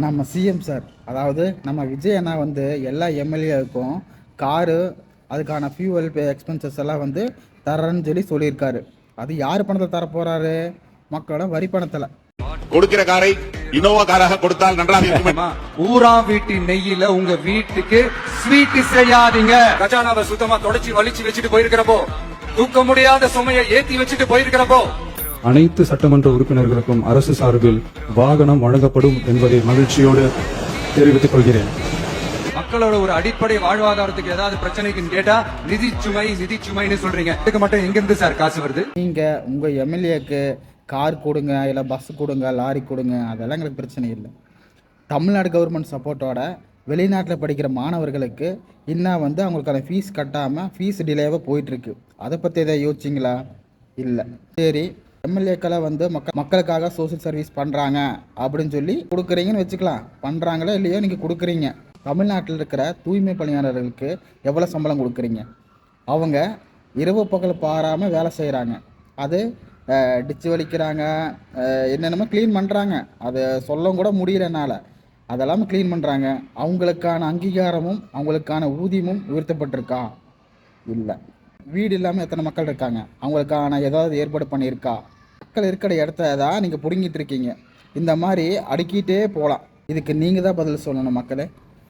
நம்ம CM sir, அதாவது நம்ம விஜய் அண்ணா வந்து எல்லா எம்எல்ஏவுக்கும் காரு, அதுக்கான ஃபியூவல் எக்ஸ்பென்சஸ் எல்லாம் வந்து தரேன்னு சொல்லியிருக்காரு. அது யார் பணத்தை தர போறாரு? மக்களோட வரி பணத்தில். கொடுக்கிற காரை இனோவா காராக கொடுத்தால் நன்றாக இருக்கும். ஊரா வீட்டின் நெய்யில உங்க வீட்டுக்கு ஸ்வீட் செய்யாதீங்க. கஜானாவை சுத்தமா தொடச்சி வலிச்சு வச்சுட்டு போயிருக்கிறப்போ, தூக்க முடியாத சுமையை ஏத்தி வச்சுட்டு போயிருக்கிறப்போ, அனைத்து சட்டமன்ற உறுப்பினர்களுக்கும் அரசு சார்பில் வாகனம் வழங்கப்படும் என்பதை மகிழ்ச்சியோடு தெரிவித்துக் கொள்கிறேன். மக்களோட ஒரு அடிப்படை வாழ்வாதாரத்துக்கு ஏதாவது பிரச்சனைக்குன்னு கேட்டா நிதிச்சுமைன்னு சொல்றீங்க. இதுக்கு மட்டும் எங்க இருந்து சார் காசு வருது? நீங்க உங்க எம்எல்ஏக்கு கார் கொடுங்க, இல்லை பஸ் கொடுங்க, லாரி கொடுங்க, அதெல்லாம் எங்களுக்கு பிரச்சனை இல்லை. தமிழ்நாடு கவர்மெண்ட் சப்போர்ட்டோட வெளிநாட்டில் படிக்கிற மாணவர்களுக்கு இன்னும் வந்து அவங்களுக்கான ஃபீஸ் கட்டாமல் ஃபீஸ் டிலேவாக போயிட்டுருக்கு. அதை பற்றி எதாவது யோசிச்சிங்களா? இல்லை. சரி, எம்எல்ஏக்களை வந்து மக்களுக்காக சோசியல் சர்வீஸ் பண்ணுறாங்க அப்படின்னு சொல்லி கொடுக்குறீங்கன்னு வச்சுக்கலாம். பண்ணுறாங்களோ இல்லையோ நீங்கள் கொடுக்குறீங்க. தமிழ்நாட்டில் இருக்கிற தூய்மை பணியாளர்களுக்கு எவ்வளோ சம்பளம் கொடுக்குறீங்க? அவங்க இரவு பகல் பாராமல் வேலை செய்கிறாங்க. அது டிச்சு வலிக்கிறாங்க, என்னென்னமோ க்ளீன் பண்ணுறாங்க. அதை சொல்லவும் கூட முடியலனால அதெல்லாம் க்ளீன் பண்ணுறாங்க. அவங்களுக்கான அங்கீகாரமும் அவங்களுக்கான ஊதியமும் உயர்த்தப்பட்டிருக்கா? இல்லை. வீடு இல்லாமல் எத்தனை மக்கள் இருக்காங்க? அவங்களுக்கான ஏதாவது ஏற்பாடு பண்ணியிருக்கா? மக்கள் இருக்கிற இடத்த தான் நீங்கள் பிடுங்கிட்டு இருக்கீங்க. இந்த மாதிரி அடுக்கிட்டே போகலாம். இதுக்கு நீங்கள் தான் பதில் சொல்லணும் மக்களே.